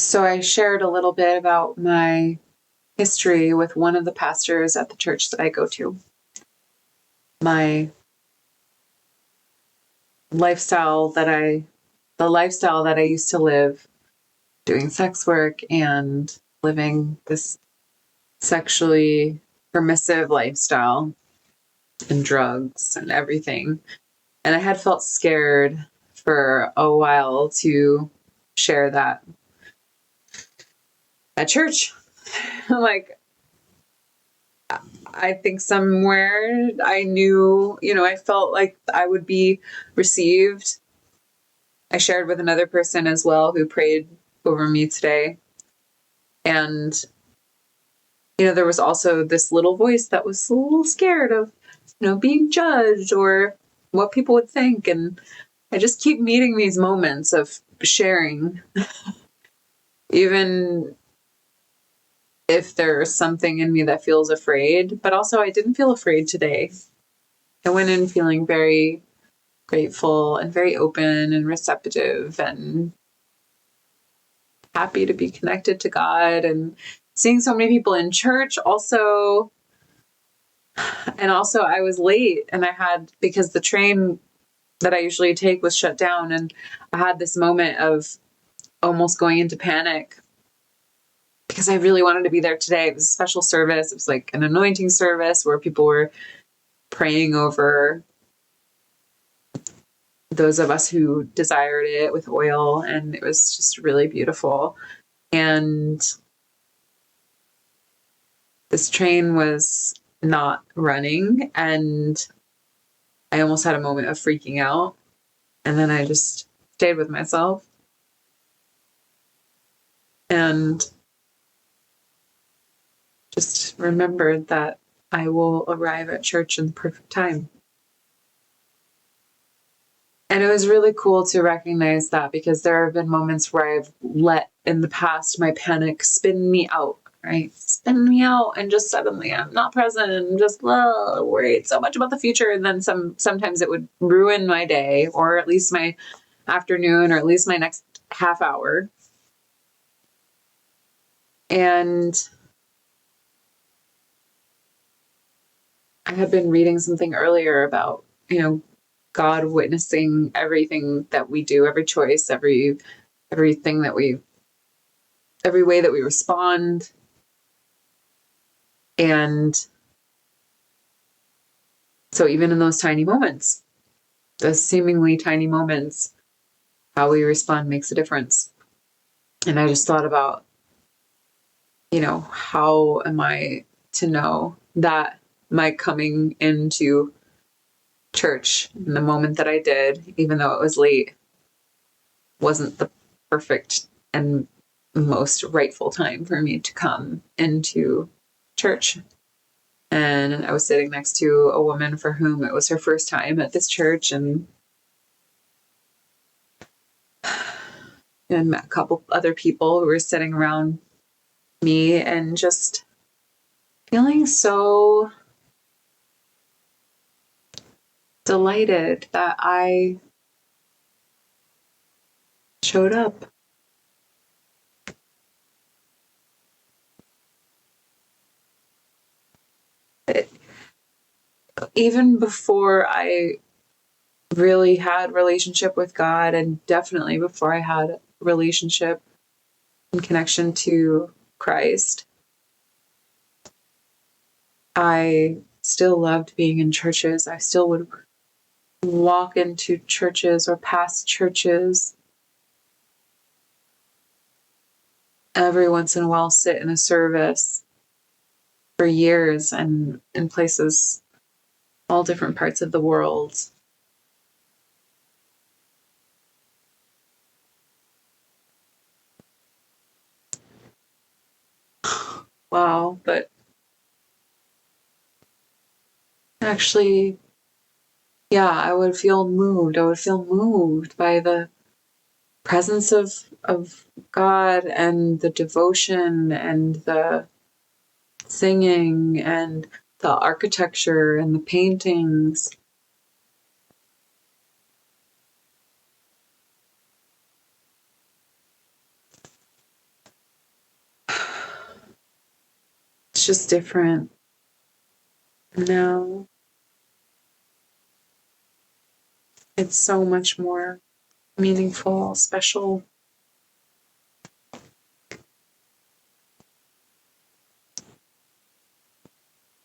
So I shared a little bit about my history with one of the pastors at the church that I go to. My lifestyle the lifestyle that I used to live, doing sex work and living this sexually permissive lifestyle and drugs and everything. And I had felt scared for a while to share that at church. Like, I think somewhere I knew, I felt like I would be received. I shared with another person as well who prayed over me today. And, there was also this little voice that was a little scared of, being judged or what people would think. And I just keep meeting these moments of sharing, even if there's something in me that feels afraid. But also, I didn't feel afraid today. I went in feeling very grateful and very open and receptive and happy to be connected to God, and seeing so many people in church also. And also I was late, and because the train that I usually take was shut down, and I had this moment of almost going into panic because I really wanted to be there today. It was a special service. It was like an anointing service where people were praying over those of us who desired it with oil, and it was just really beautiful. And this train was not running, and I almost had a moment of freaking out. And then I just stayed with myself and just remembered that I will arrive at church in the perfect time. And it was really cool to recognize that, because there have been moments where I've let in the past my panic spin me out, right? Spin me out, and just suddenly I'm not present and just worried so much about the future. And then sometimes it would ruin my day, or at least my afternoon, or at least my next half hour. And I had been reading something earlier about, God witnessing everything that we do, every choice, everything every way that we respond. And so even in those tiny moments, those seemingly tiny moments, how we respond makes a difference. And I just thought about, how am I to know that my coming into church in the moment that I did, even though it was late, wasn't the perfect and most rightful time for me to come into church. And I was sitting next to a woman for whom it was her first time at this church, and met a couple other people who were sitting around me, and just feeling so delighted that I showed up. Even before I really had relationship with God, and definitely before I had relationship and connection to Christ, I still loved being in churches. I still would walk into churches or past churches every once in a while, sit in a service for years, and in places, all different parts of the world. Wow, but actually, yeah, I would feel moved. I would feel moved by the presence of God, and the devotion, and the singing, and the architecture, and the paintings. It's just different now. It's so much more meaningful, special.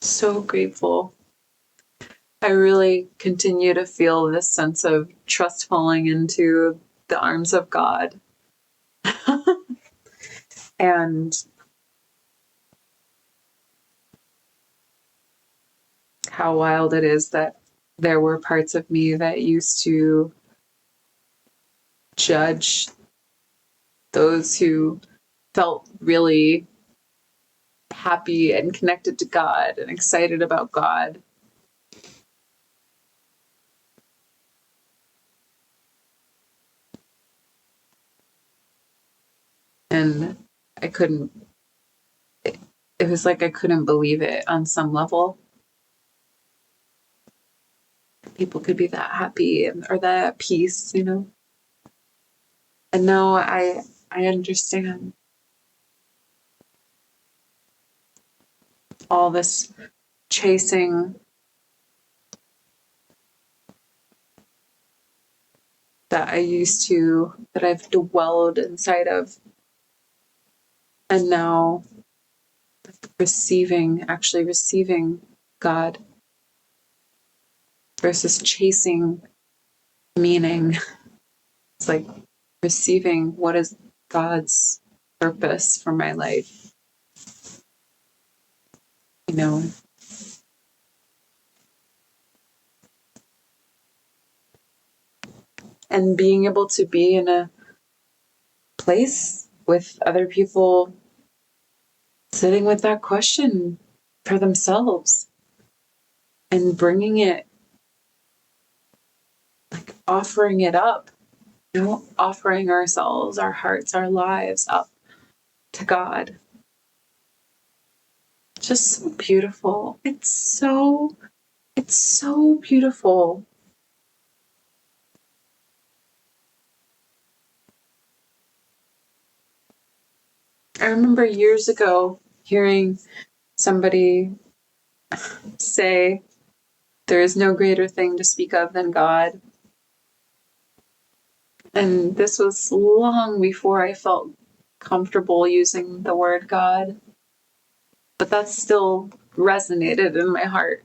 So grateful. I really continue to feel this sense of trust falling into the arms of God. And how wild it is that there were parts of me that used to judge those who felt really happy and connected to God and excited about God. And I couldn't, it was like I couldn't believe it on some level. People could be that happy or that at peace, you know? And now I understand all this chasing that that I've dwelled inside of. And now actually receiving God versus chasing meaning. It's like receiving what is God's purpose for my life, you know. And being able to be in a place with other people sitting with that question for themselves and bringing it, like offering it up, you know, offering ourselves, our hearts, our lives up to God. Just so beautiful. It's so beautiful. I remember years ago hearing somebody say, there is no greater thing to speak of than God. And this was long before I felt comfortable using the word God. But that still resonated in my heart.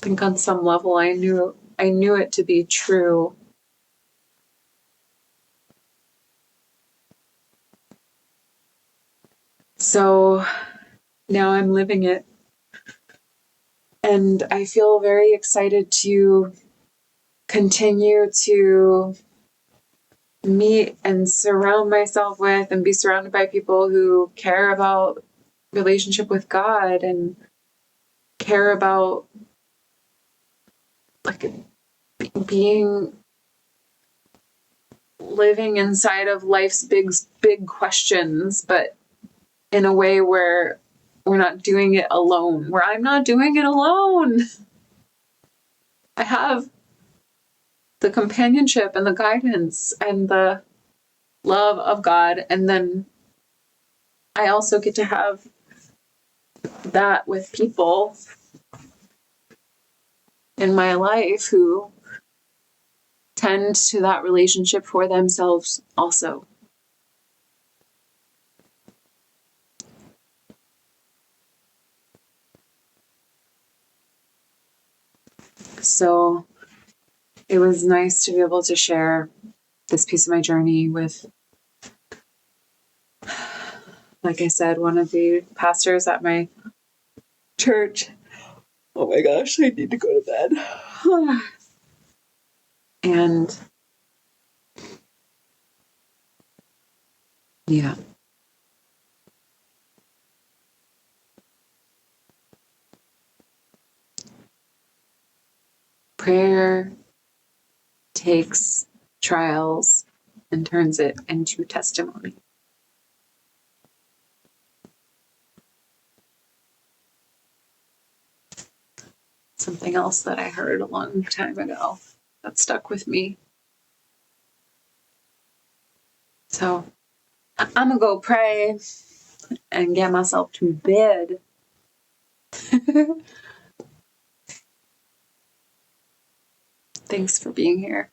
I think on some level I knew it to be true. So now I'm living it. And I feel very excited to continue to meet and surround myself with and be surrounded by people who care about relationship with God and care about like being living inside of life's big questions, but in a way where we're not doing it alone, where I'm not doing it alone. I have the companionship and the guidance and the love of God. And then I also get to have that with people in my life who tend to that relationship for themselves also. So it was nice to be able to share this piece of my journey with, like I said, one of the pastors at my church. Oh my gosh, I need to go to bed. And yeah. Prayer takes trials and turns it into testimony. Something else that I heard a long time ago that stuck with me. So I'm gonna go pray and get myself to bed. Thanks for being here.